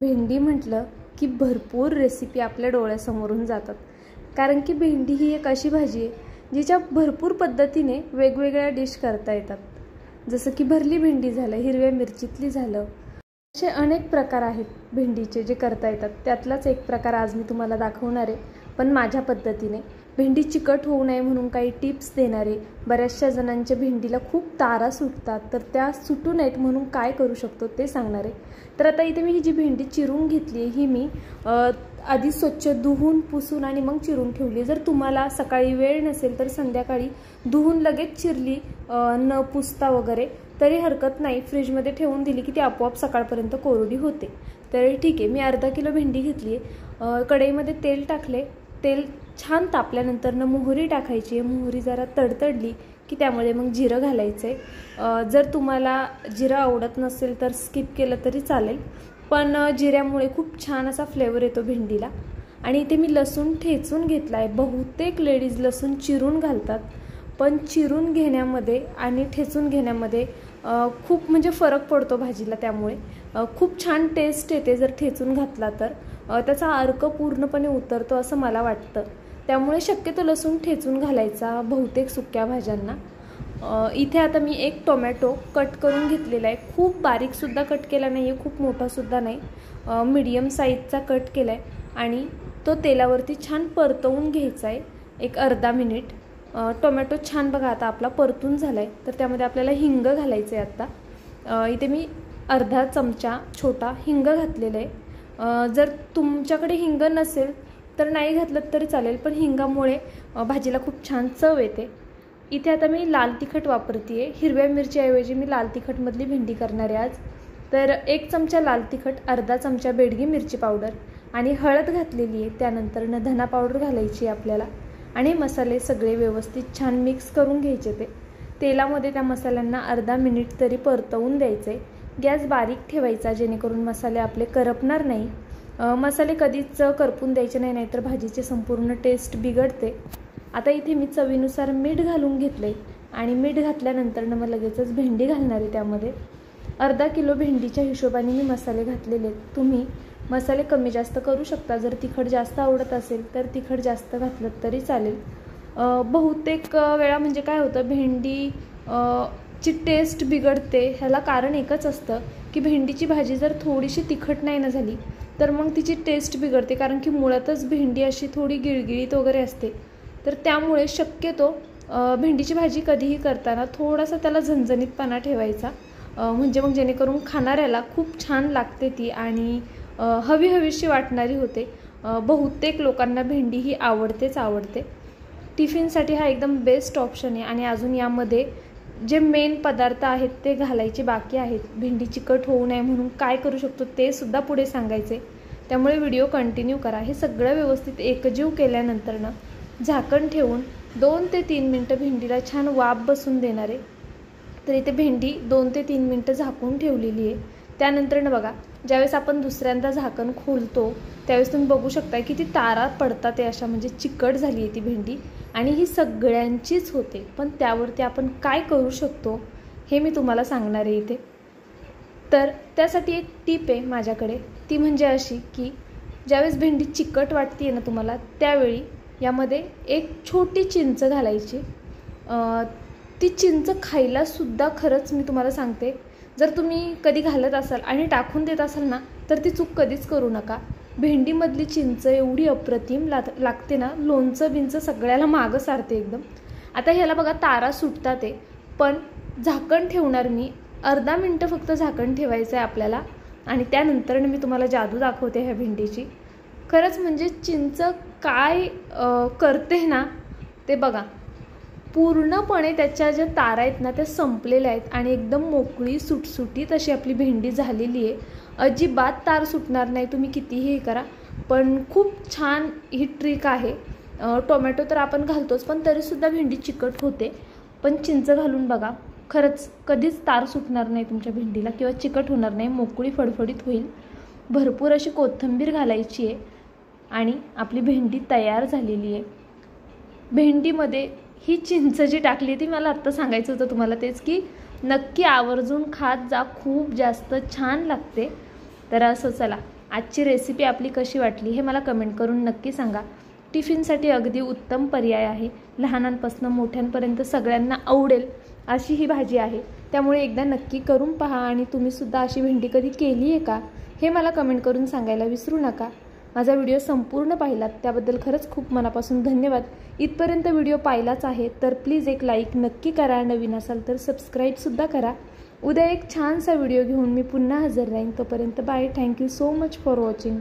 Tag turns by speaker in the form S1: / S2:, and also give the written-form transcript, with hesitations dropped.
S1: भेंडी म्हटलं की भरपूर रेसिपी आपल्या डोळ्यासमोरून जातात. कारण की भेंडी ही एक अशी भाजी आहे जिच्या भरपूर पद्धतीने वेगवेगळ्या डिश करता येतात. जसं की भरली भेंडी झालं, हिरव्या मिरचीतली झालं, असे अनेक प्रकार आहेत भेंडीचे जे करता येतात. त्यातलाच एक प्रकार आज मी तुम्हाला दाखवणार आहे, पण माझ्या पद्धतीने. भेंडी चिकट होऊ नये म्हणून काही टिप्स देणारे. बऱ्याचशा जणांच्या भेंडीला खूप तारा सुटतात, तर त्या सुटू नयेत म्हणून काय करू शकतो ते सांगणार आहे. तर आता इथे मी ही जी भेंडी चिरून घेतली आहे ही मी आधी स्वच्छ धुवून पुसून आणि मग चिरून ठेवली. जर तुम्हाला सकाळी वेळ नसेल तर संध्याकाळी धुवून लगेच चिरली न पुसता वगैरे तरी हरकत नाही. फ्रीजमध्ये ठेवून दिली की ती आपोआप सकाळपर्यंत कोरडी होते. तर ठीक आहे, मी अर्धा किलो भेंडी घेतली आहे. कढईमध्ये तेल टाकले. तेल छान तापल्यानंतर मोहरी टाकायची आहे. मोहरी जरा तडतडली की त्यामध्ये मग जिरं घालायचं आहे. जर तुम्हाला जिरं आवडत नसेल तर स्किप केलं तरी चालेल, पण जिऱ्यामुळे खूप छान असा फ्लेवर येतो भेंडीला. आणि इथे मी लसूण ठेचून घेतला आहे. बहुतेक लेडीज लसूण चिरून घालतात, पण चिरून घेण्यामध्ये आणि ठेचून घेण्यामध्ये खूप म्हणजे फरक पडतो भाजीला. त्यामुळे खूप छान टेस्ट येते जर ठेचून घातला तर. त्याचा अर्क पूर्णपणे उतरतो असं मला वाटतं. त्यामुळे शक्यतो लसूण ठेचून घालायचा बहुतेक सुक्या भाज्यांना. इथे आता मी एक टोमॅटो कट करून घेतलेला आहे. खूप बारीकसुद्धा कट केला नाही आहे, खूप मोठासुद्धा नाही, मीडियम साईजचा कट केला आहे. आणि तो तेलावरती छान परतवून घ्यायचा आहे एक अर्धा मिनिट. टोमॅटो छान बघा आता आपला परतून झाला आहे. तर त्यामध्ये आपल्याला हिंग घालायचं आहे. आता इथे मी अर्धा चमचा छोटा हिंग घातलेला आहे. जर तुमच्याकडे हिंग नसेल तर नाही घातलं तरी चालेल, पण हिंगामुळे भाजीला खूप छान चव येते. इथे आता मी लाल तिखट वापरते आहे. हिरव्या मिरचीऐवजी मी लाल तिखटमधली भेंडी करणार आहे आज. तर 1 चमचा लाल तिखट, अर्धा चमचा बेडगी मिरची पावडर आणि हळद घातलेली आहे. त्यानंतर धना पावडर घालायची आहे आपल्याला. आणि मसाले सगळे व्यवस्थित छान मिक्स करून घ्यायचे. ते तेलामध्ये त्या मसाल्यांना अर्धा मिनिट तरी परतवून द्यायचे. गॅस बारीक ठेवायचा जेणेकरून मसाले आपले करपणार नाही. मसाले कधीच करपून द्यायचे नाही, नाहीतर भाजीची संपूर्ण टेस्ट बिघडते. आता इथे मी चवीनुसार मीठ घालून घेतले आणि मीठ घातल्यानंतर मग लगेचच भेंडी घालणार आहे. त्यामध्ये अर्धा किलो भेंडीच्या हिशोबाने मी मसाले घातलेले आहेत. तुम्ही मसाले कमी जास्त करू शकता. जर तिखट जास्त आवडत असेल तर तिखट जास्त घातलं तरी चालेल. बहुतेक वेळा म्हणजे काय होतं, भेंडी ची टेस्ट बिघडते. ह्याला कारण एकच असतं की भेंडीची भाजी जर थोडीशी तिखट नाही ना झाली तर मग तिची टेस्ट बिघडते. कारण की मुळातच भेंडी अशी थोडी गिळगिळीत वगैरे असते. तर त्यामुळे शक्यतो भेंडीची भाजी कधीही करताना थोडासा त्याला झणझणीतपणा ठेवायचा, म्हणजे मग जेणेकरून खाणाऱ्याला खूप छान लागते ती आणि हवीशी वाटणारी होते. बहुतेक लोकांना भेंडी ही आवडतेच आवडते. टिफिनसाठी हा एकदम बेस्ट ऑप्शन आहे. आणि अजून यामध्ये जे मेन पदार्थ आहेत ते घालायचे बाकी आहेत. भेंडी चिकट होऊ नये म्हणून काय करू शकतो ते सुद्धा पुढे सांगायचे. त्यामुळे व्हिडिओ कंटिन्यू करा. हे सगळं व्यवस्थित एकजीव केल्यानंतर झाकण ठेवून 2 ते 3 मिनटं भेंडीला छान वाफ बसून देणार आहे. तर इथे भेंडी 2 ते 3 मिनटं झाकून ठेवलेली आहे. त्यानंतर बघा, ज्यावेळेस आपण दुसऱ्यांदा झाकण खोलतो त्यावेळेस तुम्ही बघू शकता की ती तारा पडतात आहे अशा, म्हणजे चिकट झाली आहे ती भेंडी. आणि ही सगळ्यांचीच होते, पण त्यावरती आपण काय करू शकतो हे मी तुम्हाला सांगणार आहे इथे. तर त्यासाठी एक टीप आहे माझ्याकडे. ती म्हणजे अशी की ज्यावेळेस भेंडी चिकट वाटते ना तुम्हाला, त्यावेळी यामध्ये एक छोटी चिंच घालायची. ती चिंच खायलासुद्धा खरंच मी तुम्हाला सांगते, जर तुम्ही कधी घालत असाल आणि टाकून देत असाल ना तर ती चूक कधीच करू नका. भेंडीमधली चिंच एवढी अप्रतिम लागते ना, लोणचं बिंचं सगळ्याला मागं सारते एकदम. आता ह्याला बघा तारा सुटतात आहे, पण झाकण ठेवणार मी. अर्धा मिनटं फक्त झाकण ठेवायचं आहे आपल्याला. आणि त्यानंतर मी तुम्हाला जादू दाखवते ह्या भेंडीची. खरंच म्हणजे चिंच काय करते ना ते बघा. पूर्णपणे त्याच्या ज्या तारा आहेत ना त्या संपलेल्या आहेत आणि एकदम मोकळी सुटसुटीत अशी आपली भेंडी झालेली आहे. अजिबात तार सुटणार नाही, तुम्ही कितीही हे करा. पण खूप छान ही ट्रिक आहे. टोमॅटो तर आपण घालतोच, पण तरीसुद्धा भेंडी चिकट होते. पण चिंच घालून बघा, खरंच कधीच तार सुटणार नाही तुमच्या भेंडीला किंवा चिकट होणार नाही, मोकळी फडफडीत होईल. भरपूर अशी कोथिंबीर घालायची आहे आणि आपली भेंडी तयार झालेली आहे. भेंडीमध्ये ही चिंच जी टाकली ती मला आत्ता सांगायचं होतं तुम्हाला तेच, की नक्की आवर्जून खात जा, खूप जास्त छान लागते. तर असं चला आजची रेसिपी आपली कशी वाटली हे मला कमेंट करून नक्की सांगा. टिफिनसाठी अगदी उत्तम पर्याय आहे. लहानांपासून मोठ्यांपर्यंत सगळ्यांना आवडेल अशी ही भाजी आहे. त्यामुळे एकदा नक्की करून पहा आणि तुम्हीसुद्धा अशी भेंडी कधी केली आहे का हे मला कमेंट करून सांगायला विसरू नका. माझा व्हिडिओ संपूर्ण पाहिलात त्याबद्दल खरंच खूप मनापासून धन्यवाद. इथपर्यंत व्हिडिओ पाहिलाच आहे तर प्लीज एक लाईक नक्की करा. नवीन असाल तर सबस्क्राईबसुद्धा करा. उद्या एक छानसा व्हिडिओ घेऊन मी पुन्हा हजर राहीन. तोपर्यंत bye. Thank you so much for watching.